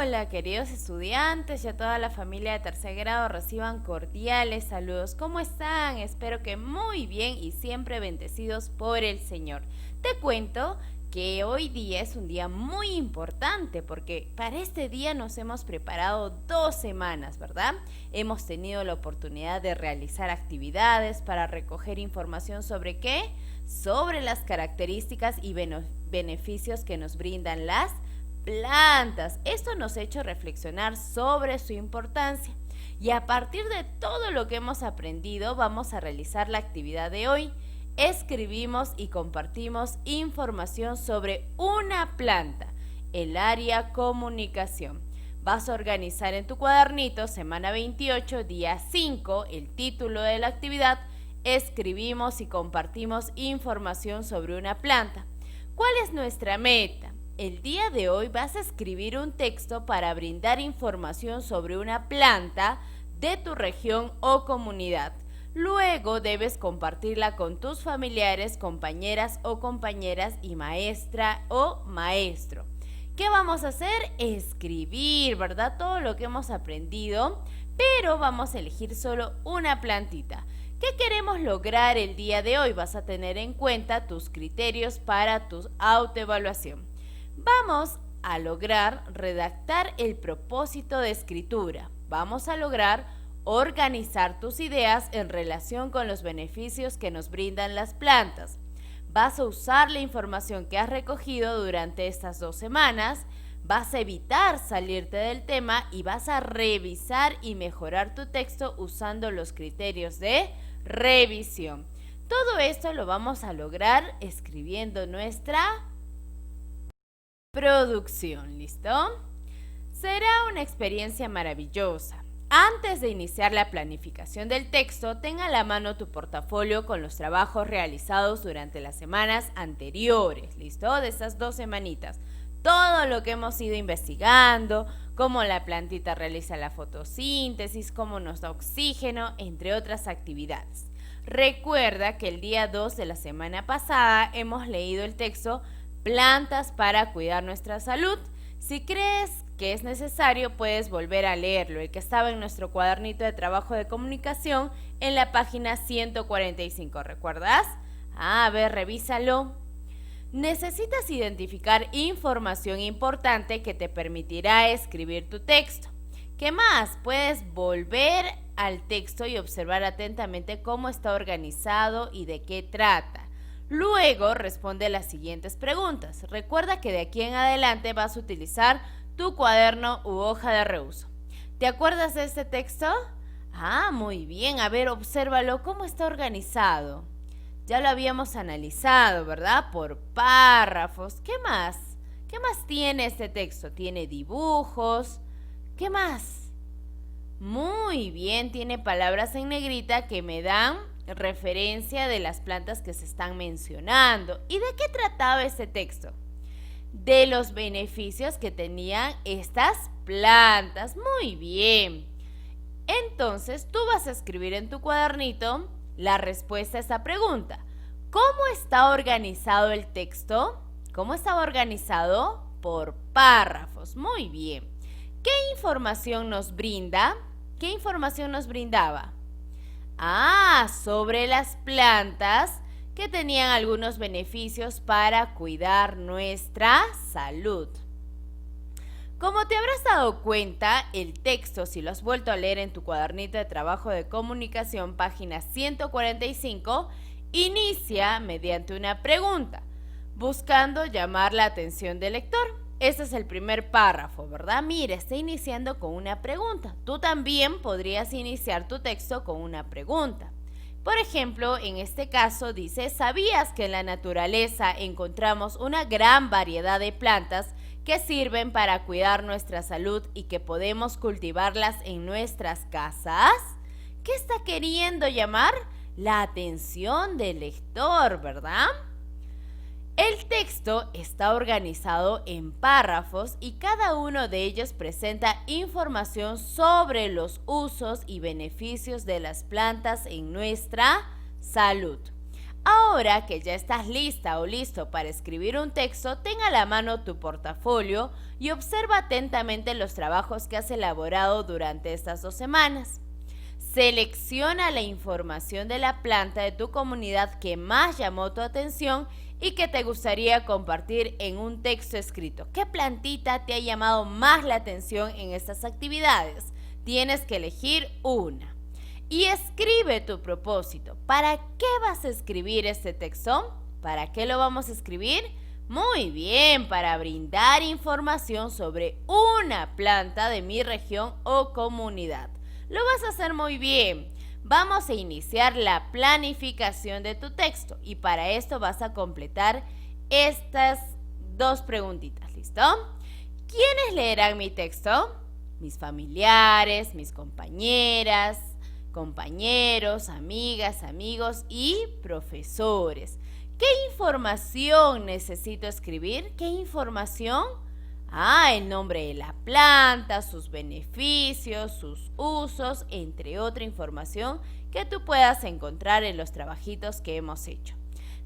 Hola, queridos estudiantes y a toda la familia de tercer grado, reciban cordiales saludos. ¿Cómo están? Espero que muy bien y siempre bendecidos por el Señor. Te cuento que hoy día es un día muy importante porque para este día nos hemos preparado 2 semanas, ¿verdad? Hemos tenido la oportunidad de realizar actividades para recoger información sobre ¿qué? Sobre las características y beneficios que nos brindan las plantas. Esto nos ha hecho reflexionar sobre su importancia. Y a partir de todo lo que hemos aprendido, vamos a realizar la actividad de hoy. Escribimos y compartimos información sobre una planta, el área comunicación. Vas a organizar en tu cuadernito, semana 28, día 5, el título de la actividad. Escribimos y compartimos información sobre una planta. ¿Cuál es nuestra meta? El día de hoy vas a escribir un texto para brindar información sobre una planta de tu región o comunidad. Luego debes compartirla con tus familiares, compañeras o compañeras y maestra o maestro. ¿Qué vamos a hacer? Escribir, ¿verdad? Todo lo que hemos aprendido, pero vamos a elegir solo una plantita. ¿Qué queremos lograr el día de hoy? Vas a tener en cuenta tus criterios para tu autoevaluación. Vamos a lograr redactar el propósito de escritura. Vamos a lograr organizar tus ideas en relación con los beneficios que nos brindan las plantas. Vas a usar la información que has recogido durante estas 2 semanas. Vas a evitar salirte del tema y vas a revisar y mejorar tu texto usando los criterios de revisión. Todo esto lo vamos a lograr escribiendo nuestra producción, ¿listo? Será una experiencia maravillosa. Antes de iniciar la planificación del texto, tenga a la mano tu portafolio con los trabajos realizados durante las semanas anteriores, ¿listo? De esas 2 semanitas. Todo lo que hemos ido investigando, cómo la plantita realiza la fotosíntesis, cómo nos da oxígeno, entre otras actividades. Recuerda que el día 2 de la semana pasada hemos leído el texto Plantas para cuidar nuestra salud. Si crees que es necesario, puedes volver a leerlo, el que estaba en nuestro cuadernito de trabajo de comunicación en la página 145, ¿recuerdas? A ver, revísalo. Necesitas identificar información importante que te permitirá escribir tu texto. ¿Qué más? Puedes volver al texto y observar atentamente cómo está organizado y de qué trata. Luego responde las siguientes preguntas. Recuerda que de aquí en adelante vas a utilizar tu cuaderno u hoja de reuso. ¿Te acuerdas de este texto? Muy bien. A ver, obsérvalo. ¿Cómo está organizado? Ya lo habíamos analizado, ¿verdad? Por párrafos. ¿Qué más? ¿Qué más tiene este texto? Tiene dibujos. ¿Qué más? Muy bien, tiene palabras en negrita que me dan referencia de las plantas que se están mencionando. ¿Y de qué trataba este texto? De los beneficios que tenían estas plantas. Muy bien. Entonces tú vas a escribir en tu cuadernito la respuesta a esta pregunta. ¿Cómo está organizado el texto? ¿Cómo estaba organizado? Por párrafos. Muy bien. ¿Qué información nos brinda? ¿Qué información nos brindaba? Sobre las plantas que tenían algunos beneficios para cuidar nuestra salud. Como te habrás dado cuenta, el texto, si lo has vuelto a leer en tu cuadernito de trabajo de comunicación, página 145, inicia mediante una pregunta, buscando llamar la atención del lector. Ese es el primer párrafo, ¿verdad? Mira, está iniciando con una pregunta. Tú también podrías iniciar tu texto con una pregunta. Por ejemplo, en este caso dice, ¿sabías que en la naturaleza encontramos una gran variedad de plantas que sirven para cuidar nuestra salud y que podemos cultivarlas en nuestras casas? ¿Qué está queriendo llamar? La atención del lector, ¿verdad? El texto está organizado en párrafos y cada uno de ellos presenta información sobre los usos y beneficios de las plantas en nuestra salud. Ahora que ya estás lista o listo para escribir un texto, ten a la mano tu portafolio y observa atentamente los trabajos que has elaborado durante estas 2 semanas. Selecciona la información de la planta de tu comunidad que más llamó tu atención y que te gustaría compartir en un texto escrito. ¿Qué plantita te ha llamado más la atención en estas actividades? Tienes que elegir una. Y escribe tu propósito. ¿Para qué vas a escribir este texto? ¿Para qué lo vamos a escribir? Muy bien, para brindar información sobre una planta de mi región o comunidad. Lo vas a hacer muy bien. Vamos a iniciar la planificación de tu texto y para esto vas a completar estas 2 preguntitas, ¿listo? ¿Quiénes leerán mi texto? Mis familiares, mis compañeras, compañeros, amigas, amigos y profesores. ¿Qué información necesito escribir? ¿Qué información? El nombre de la planta, sus beneficios, sus usos, entre otra información que tú puedas encontrar en los trabajitos que hemos hecho.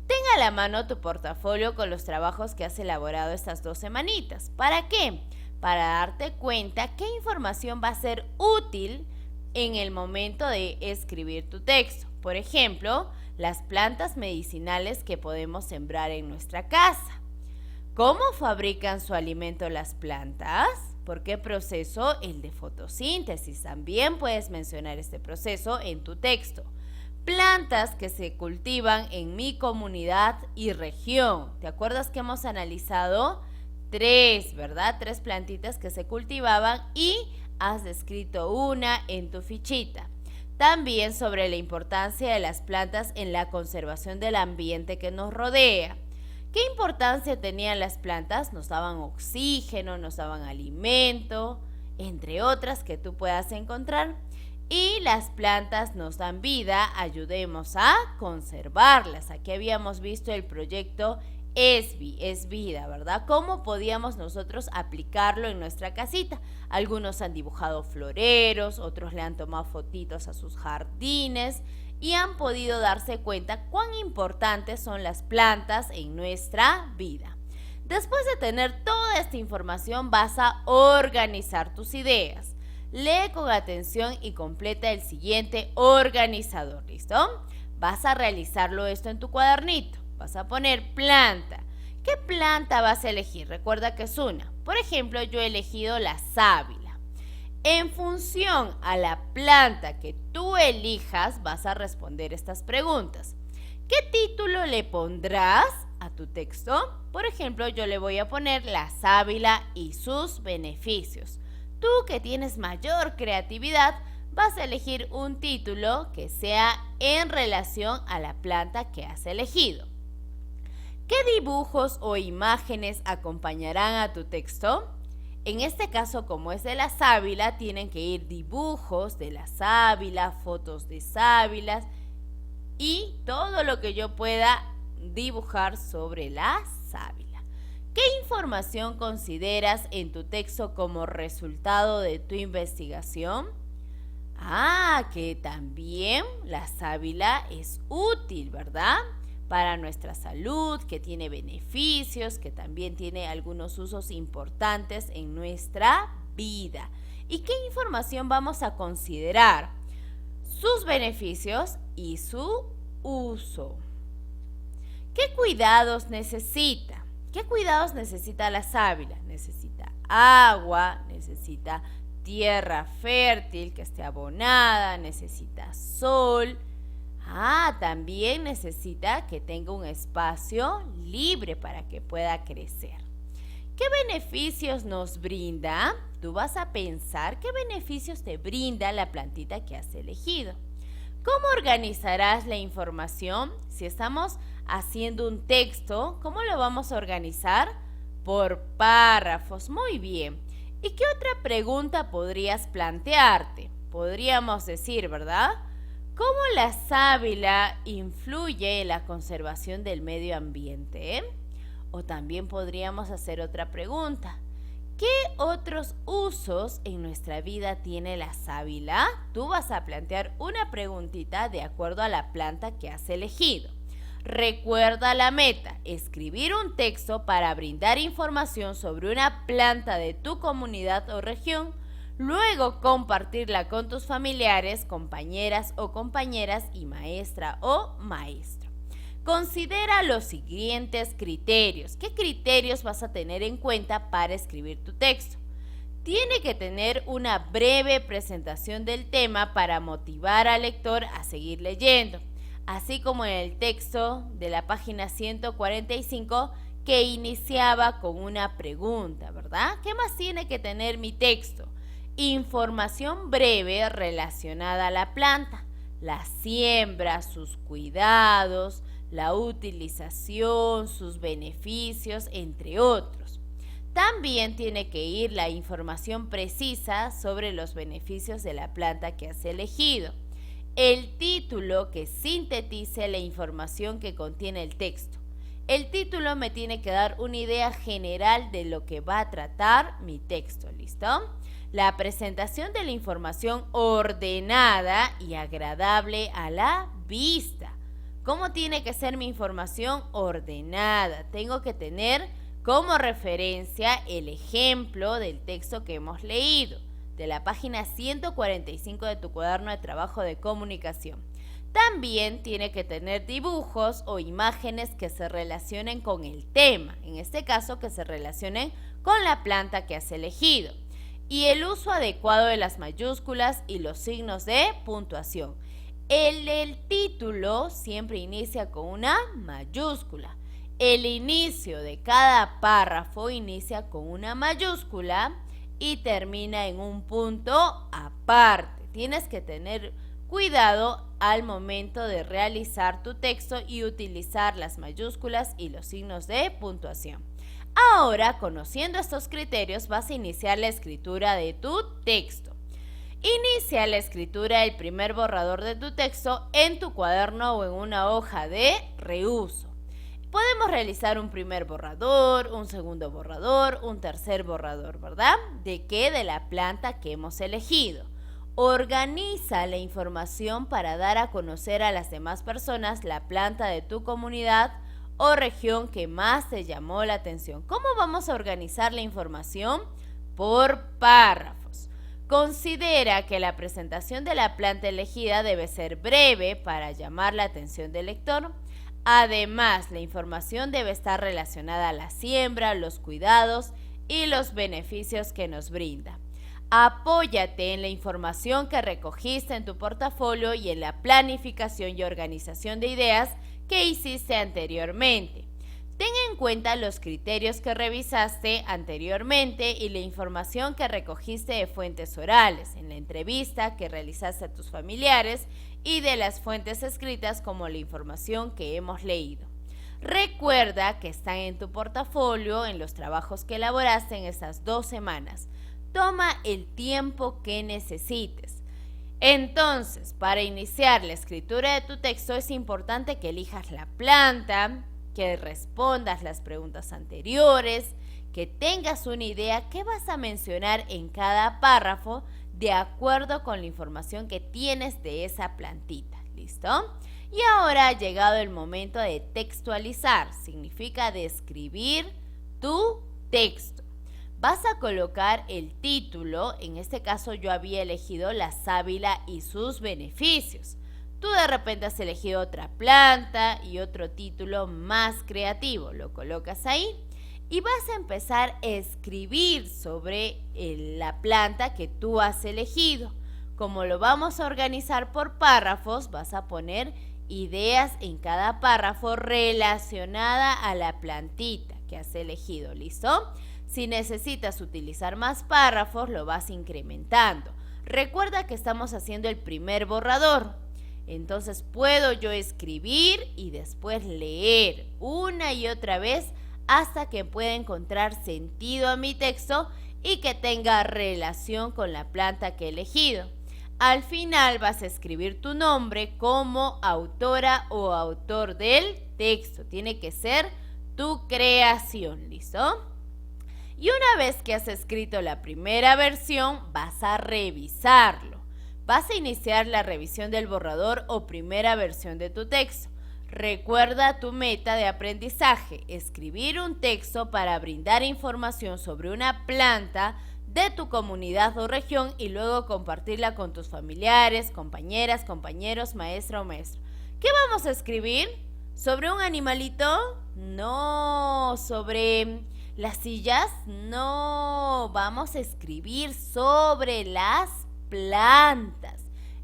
Ten a la mano tu portafolio con los trabajos que has elaborado estas 2 semanitas. ¿Para qué? Para darte cuenta qué información va a ser útil en el momento de escribir tu texto. Por ejemplo, las plantas medicinales que podemos sembrar en nuestra casa. ¿Cómo fabrican su alimento las plantas? ¿Por qué proceso? El de fotosíntesis. También puedes mencionar este proceso en tu texto. Plantas que se cultivan en mi comunidad y región. ¿Te acuerdas que hemos analizado 3, ¿verdad? 3 plantitas que se cultivaban y has descrito una en tu fichita. También sobre la importancia de las plantas en la conservación del ambiente que nos rodea. ¿Qué importancia tenían las plantas? Nos daban oxígeno, nos daban alimento, entre otras que tú puedas encontrar. Y las plantas nos dan vida, ayudemos a conservarlas. Aquí habíamos visto el proyecto es vida, ¿verdad? ¿Cómo podíamos nosotros aplicarlo en nuestra casita? Algunos han dibujado floreros, otros le han tomado fotitos a sus jardines y han podido darse cuenta cuán importantes son las plantas en nuestra vida. Después de tener toda esta información, vas a organizar tus ideas. Lee con atención y completa el siguiente organizador, ¿listo? Vas a realizarlo esto en tu cuadernito. Vas a poner planta. ¿Qué planta vas a elegir? Recuerda que es una. Por ejemplo, yo he elegido la sábila. En función a la planta que tú elijas, vas a responder estas preguntas. ¿Qué título le pondrás a tu texto? Por ejemplo, yo le voy a poner la sábila y sus beneficios. Tú que tienes mayor creatividad, vas a elegir un título que sea en relación a la planta que has elegido. ¿Qué dibujos o imágenes acompañarán a tu texto? En este caso, como es de la sábila, tienen que ir dibujos de la sábila, fotos de sábilas y todo lo que yo pueda dibujar sobre la sábila. ¿Qué información consideras en tu texto como resultado de tu investigación? Que también la sábila es útil, ¿verdad? Para nuestra salud, que tiene beneficios, que también tiene algunos usos importantes en nuestra vida. ¿Y qué información vamos a considerar? Sus beneficios y su uso. ¿Qué cuidados necesita? ¿Qué cuidados necesita la sábila? Necesita agua, necesita tierra fértil que esté abonada, necesita sol. También necesita que tenga un espacio libre para que pueda crecer. ¿Qué beneficios nos brinda? Tú vas a pensar qué beneficios te brinda la plantita que has elegido. ¿Cómo organizarás la información? Si estamos haciendo un texto, ¿cómo lo vamos a organizar? Por párrafos. Muy bien. ¿Y qué otra pregunta podrías plantearte? Podríamos decir, ¿verdad? ¿Cómo la sábila influye en la conservación del medio ambiente? O también podríamos hacer otra pregunta. ¿Qué otros usos en nuestra vida tiene la sábila? Tú vas a plantear una preguntita de acuerdo a la planta que has elegido. Recuerda la meta, escribir un texto para brindar información sobre una planta de tu comunidad o región, luego compartirla con tus familiares, compañeras o compañeras y maestra o maestro. Considera los siguientes criterios. ¿Qué criterios vas a tener en cuenta para escribir tu texto? Tiene que tener una breve presentación del tema para motivar al lector a seguir leyendo, así como en el texto de la página 145 que iniciaba con una pregunta, ¿verdad? ¿Qué más tiene que tener mi texto? Información breve relacionada a la planta, la siembra, sus cuidados, la utilización, sus beneficios, entre otros. También tiene que ir la información precisa sobre los beneficios de la planta que has elegido. El título que sintetice la información que contiene el texto. El título me tiene que dar una idea general de lo que va a tratar mi texto, ¿listo? La presentación de la información ordenada y agradable a la vista. ¿Cómo tiene que ser mi información ordenada? Tengo que tener como referencia el ejemplo del texto que hemos leído, de la página 145 de tu cuaderno de trabajo de comunicación. También tiene que tener dibujos o imágenes que se relacionen con el tema, en este caso que se relacionen con la planta que has elegido. Y el uso adecuado de las mayúsculas y los signos de puntuación. El título siempre inicia con una mayúscula. El inicio de cada párrafo inicia con una mayúscula y termina en un punto aparte. Tienes que tener cuidado al momento de realizar tu texto y utilizar las mayúsculas y los signos de puntuación. Ahora, conociendo estos criterios, vas a iniciar la escritura de tu texto. Inicia la escritura del primer borrador de tu texto en tu cuaderno o en una hoja de reuso. Podemos realizar un primer borrador, un segundo borrador, un tercer borrador, ¿verdad? ¿De qué? De la planta que hemos elegido. Organiza la información para dar a conocer a las demás personas la planta de tu comunidad o región que más te llamó la atención. ¿Cómo vamos a organizar la información? Por párrafos. Considera que la presentación de la planta elegida debe ser breve para llamar la atención del lector. Además, la información debe estar relacionada a la siembra, los cuidados y los beneficios que nos brinda. Apóyate en la información que recogiste en tu portafolio y en la planificación y organización de ideas que hiciste anteriormente. Ten en cuenta los criterios que revisaste anteriormente y la información que recogiste de fuentes orales, en la entrevista que realizaste a tus familiares y de las fuentes escritas como la información que hemos leído. Recuerda que están en tu portafolio en los trabajos que elaboraste en estas 2 semanas. Toma el tiempo que necesites. Entonces, para iniciar la escritura de tu texto es importante que elijas la planta, que respondas las preguntas anteriores, que tengas una idea qué vas a mencionar en cada párrafo de acuerdo con la información que tienes de esa plantita. ¿Listo? Y ahora ha llegado el momento de textualizar, significa describir tu texto. Vas a colocar el título, en este caso yo había elegido la sábila y sus beneficios. Tú de repente has elegido otra planta y otro título más creativo, lo colocas ahí y vas a empezar a escribir sobre la planta que tú has elegido. Como lo vamos a organizar por párrafos, vas a poner ideas en cada párrafo relacionada a la plantita que has elegido, ¿listo? Si necesitas utilizar más párrafos, lo vas incrementando. Recuerda que estamos haciendo el primer borrador. Entonces puedo yo escribir y después leer una y otra vez hasta que pueda encontrar sentido a mi texto y que tenga relación con la planta que he elegido. Al final vas a escribir tu nombre como autora o autor del texto. Tiene que ser tu creación, ¿listo? Y una vez que has escrito la primera versión, vas a revisarlo. Vas a iniciar la revisión del borrador o primera versión de tu texto. Recuerda tu meta de aprendizaje, escribir un texto para brindar información sobre una planta de tu comunidad o región y luego compartirla con tus familiares, compañeras, compañeros, maestra o maestro. ¿Qué vamos a escribir? ¿Sobre un animalito? No. ¿Sobre las sillas? No. Vamos a escribir sobre las plantas.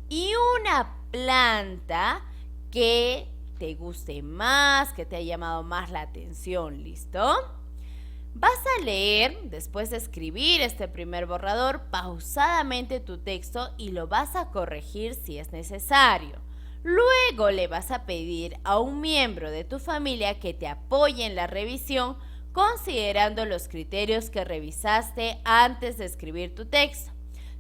Y una planta que te guste más, que te haya llamado más la atención, ¿listo? Vas a leer, después de escribir este primer borrador, pausadamente tu texto y lo vas a corregir si es necesario. Luego le vas a pedir a un miembro de tu familia que te apoye en la revisión, considerando los criterios que revisaste antes de escribir tu texto.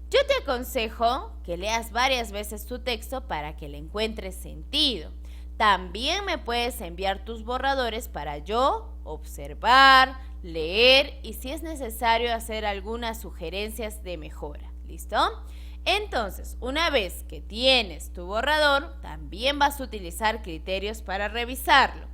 Yo te aconsejo que leas varias veces tu texto para que le encuentres sentido. También me puedes enviar tus borradores para yo observar, leer y si es necesario hacer algunas sugerencias de mejora. ¿Listo? Entonces, una vez que tienes tu borrador, también vas a utilizar criterios para revisarlo.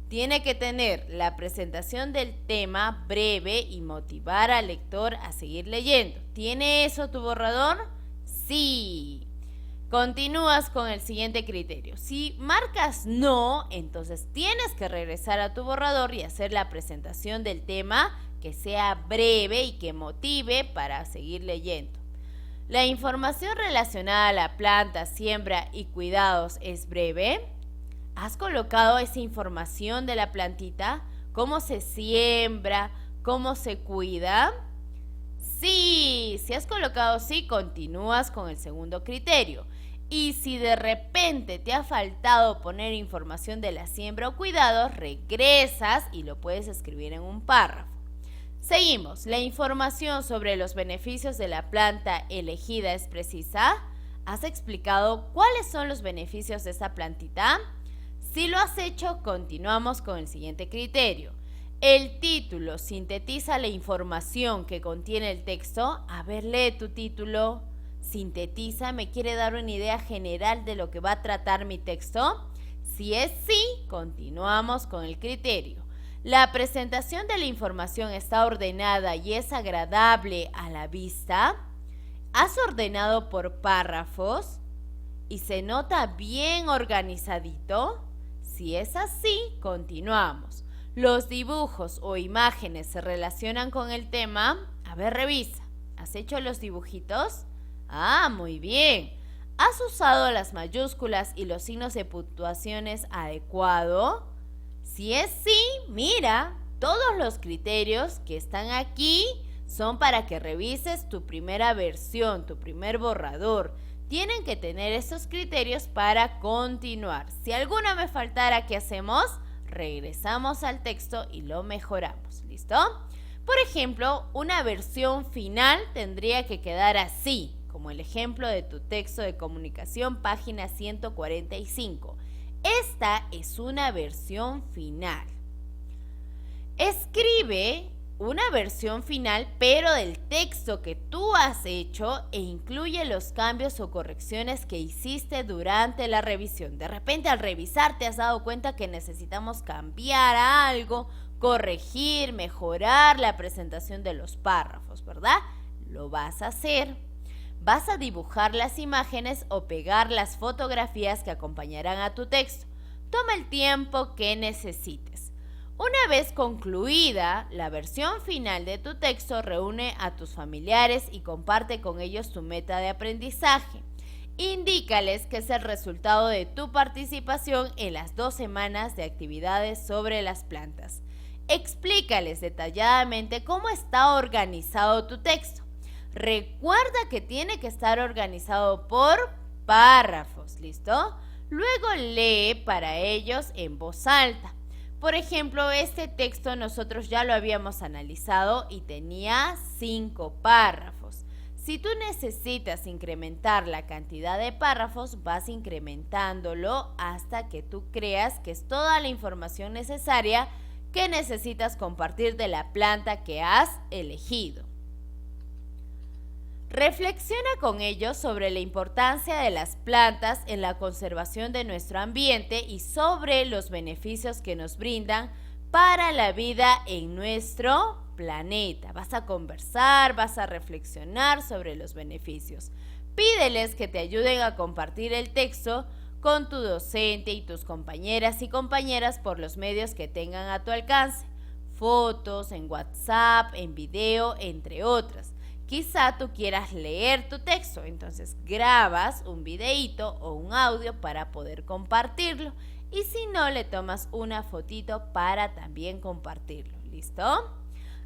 Tiene que tener la presentación del tema breve y motivar al lector a seguir leyendo. ¿Tiene eso tu borrador? Sí. Continúas con el siguiente criterio. Si marcas no, entonces tienes que regresar a tu borrador y hacer la presentación del tema que sea breve y que motive para seguir leyendo. ¿La información relacionada a la planta, siembra y cuidados es breve? ¿Has colocado esa información de la plantita? ¿Cómo se siembra? ¿Cómo se cuida? Sí, si has colocado sí, continúas con el segundo criterio. Y si de repente te ha faltado poner información de la siembra o cuidados, regresas y lo puedes escribir en un párrafo. Seguimos. ¿La información sobre los beneficios de la planta elegida es precisa? ¿Has explicado cuáles son los beneficios de esa plantita? Si lo has hecho, continuamos con el siguiente criterio. ¿El título sintetiza la información que contiene el texto? A ver, lee tu título. ¿Sintetiza? ¿Me quiere dar una idea general de lo que va a tratar mi texto? Si es sí, continuamos con el criterio. ¿La presentación de la información está ordenada y es agradable a la vista? ¿Has ordenado por párrafos? ¿Y se nota bien organizadito? Si es así, continuamos. ¿Los dibujos o imágenes se relacionan con el tema? A ver, revisa. ¿Has hecho los dibujitos? Ah, muy bien. ¿Has usado las mayúsculas y los signos de puntuaciones adecuado? Si es sí, mira, todos los criterios que están aquí son para que revises tu primera versión, tu primer borrador. Tienen que tener esos criterios para continuar. Si alguno me faltara, ¿qué hacemos? Regresamos al texto y lo mejoramos. ¿Listo? Por ejemplo, una versión final tendría que quedar así, como el ejemplo de tu texto de comunicación, página 145. Esta es una versión final. Escribe una versión final, pero del texto que tú has hecho e incluye los cambios o correcciones que hiciste durante la revisión. De repente, al revisar te has dado cuenta que necesitamos cambiar algo, corregir, mejorar la presentación de los párrafos, ¿verdad? Lo vas a hacer. Vas a dibujar las imágenes o pegar las fotografías que acompañarán a tu texto. Toma el tiempo que necesites. Una vez concluida la versión final de tu texto, reúne a tus familiares y comparte con ellos tu meta de aprendizaje. Indícales que es el resultado de tu participación en las 2 semanas de actividades sobre las plantas. Explícales detalladamente cómo está organizado tu texto. Recuerda que tiene que estar organizado por párrafos, ¿listo? Luego lee para ellos en voz alta. Por ejemplo, este texto nosotros ya lo habíamos analizado y tenía 5 párrafos. Si tú necesitas incrementar la cantidad de párrafos, vas incrementándolo hasta que tú creas que es toda la información necesaria que necesitas compartir de la planta que has elegido. Reflexiona con ellos sobre la importancia de las plantas en la conservación de nuestro ambiente y sobre los beneficios que nos brindan para la vida en nuestro planeta. Vas a conversar, vas a reflexionar sobre los beneficios. Pídeles que te ayuden a compartir el texto con tu docente y tus compañeras y compañeras por los medios que tengan a tu alcance. Fotos, en WhatsApp, en video, entre otras. Quizá tú quieras leer tu texto, entonces grabas un videíto o un audio para poder compartirlo. Y si no, le tomas una fotito para también compartirlo. ¿Listo?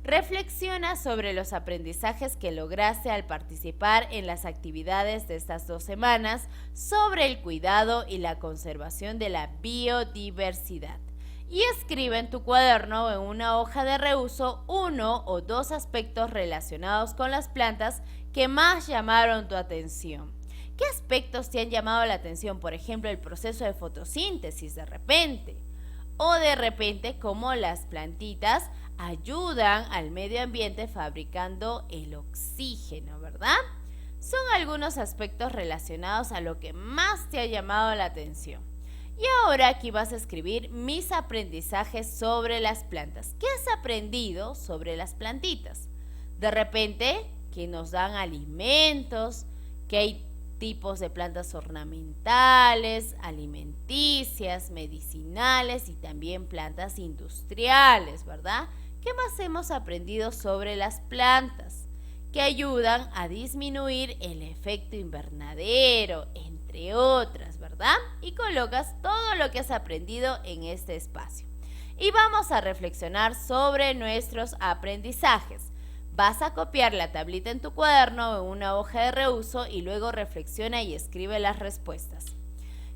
Reflexiona sobre los aprendizajes que lograste al participar en las actividades de estas 2 semanas sobre el cuidado y la conservación de la biodiversidad. Y escribe en tu cuaderno o en una hoja de reuso 1 o 2 aspectos relacionados con las plantas que más llamaron tu atención. ¿Qué aspectos te han llamado la atención? Por ejemplo, el proceso de fotosíntesis de repente. O de repente cómo las plantitas ayudan al medio ambiente fabricando el oxígeno, ¿verdad? Son algunos aspectos relacionados a lo que más te ha llamado la atención. Y ahora aquí vas a escribir mis aprendizajes sobre las plantas. ¿Qué has aprendido sobre las plantitas? De repente, que nos dan alimentos, que hay tipos de plantas ornamentales, alimenticias, medicinales y también plantas industriales, ¿verdad? ¿Qué más hemos aprendido sobre las plantas? Que ayudan a disminuir el efecto invernadero, entre otras, ¿verdad? Y colocas todo lo que has aprendido en este espacio. Y vamos a reflexionar sobre nuestros aprendizajes. Vas a copiar la tablita en tu cuaderno o en una hoja de reuso y luego reflexiona y escribe las respuestas.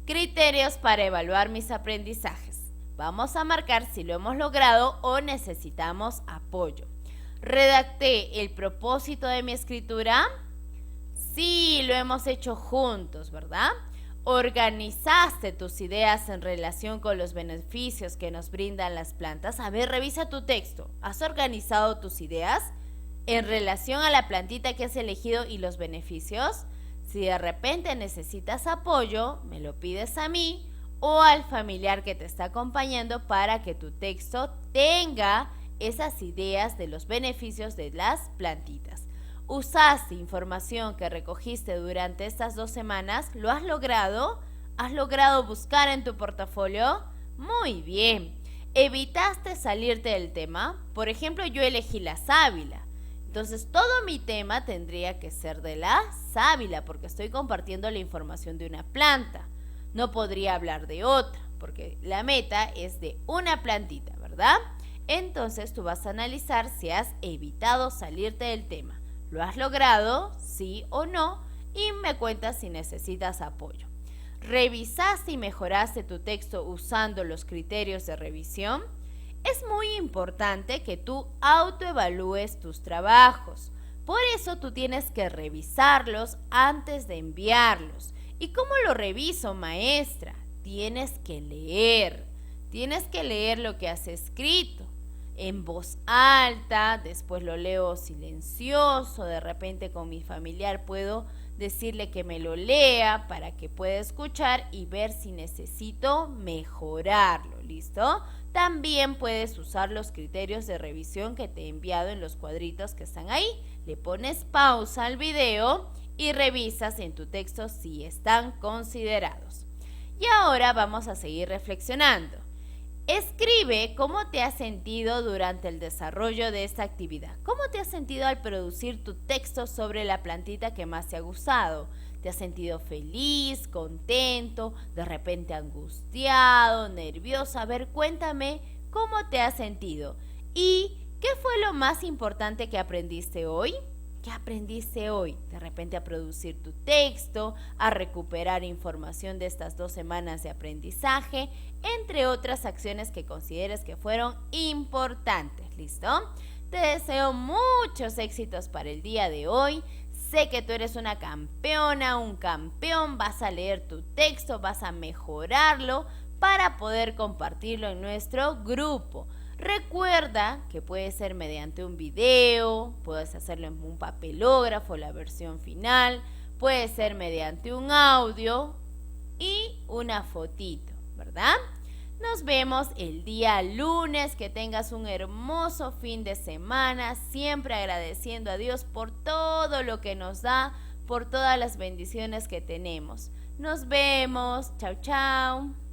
Criterios para evaluar mis aprendizajes. Vamos a marcar si lo hemos logrado o necesitamos apoyo. ¿Redacté el propósito de mi escritura? Sí, lo hemos hecho juntos, ¿verdad? ¿Organizaste tus ideas en relación con los beneficios que nos brindan las plantas? A ver, revisa tu texto. ¿Has organizado tus ideas en relación a la plantita que has elegido y los beneficios? Si de repente necesitas apoyo, me lo pides a mí o al familiar que te está acompañando para que tu texto tenga esas ideas de los beneficios de las plantitas. ¿Usaste información que recogiste durante estas 2 semanas? ¿Lo has logrado? ¿Has logrado buscar en tu portafolio? Muy bien. ¿Evitaste salirte del tema? Por ejemplo, yo elegí la sábila. Entonces, todo mi tema tendría que ser de la sábila porque estoy compartiendo la información de una planta. No podría hablar de otra porque la meta es de una plantita, ¿verdad? Entonces, tú vas a analizar si has evitado salirte del tema. ¿Lo has logrado? ¿Sí o no? Y me cuentas si necesitas apoyo. ¿Revisaste y mejoraste tu texto usando los criterios de revisión? Es muy importante que tú autoevalúes tus trabajos. Por eso tú tienes que revisarlos antes de enviarlos. ¿Y cómo lo reviso, maestra? Tienes que leer lo que has escrito en voz alta, después lo leo silencioso, de repente con mi familiar puedo decirle que me lo lea para que pueda escuchar y ver si necesito mejorarlo, ¿listo? También puedes usar los criterios de revisión que te he enviado en los cuadritos que están ahí. Le pones pausa al video y revisas en tu texto si están considerados. Y ahora vamos a seguir reflexionando. Escribe cómo te has sentido durante el desarrollo de esta actividad. ¿Cómo te has sentido al producir tu texto sobre la plantita que más te ha gustado? ¿Te has sentido feliz, contento, de repente angustiado, nervioso? A ver, cuéntame cómo te has sentido. ¿Y qué fue lo más importante que aprendiste hoy? ¿Qué aprendiste hoy? De repente a producir tu texto, a recuperar información de estas 2 semanas de aprendizaje, entre otras acciones que consideres que fueron importantes. ¿Listo? Te deseo muchos éxitos para el día de hoy. Sé que tú eres una campeona, un campeón. Vas a leer tu texto, vas a mejorarlo para poder compartirlo en nuestro grupo. Recuerda que puede ser mediante un video, puedes hacerlo en un papelógrafo, la versión final, puede ser mediante un audio y una fotito, ¿verdad? Nos vemos el día lunes, que tengas un hermoso fin de semana, siempre agradeciendo a Dios por todo lo que nos da, por todas las bendiciones que tenemos. Nos vemos, chao chao.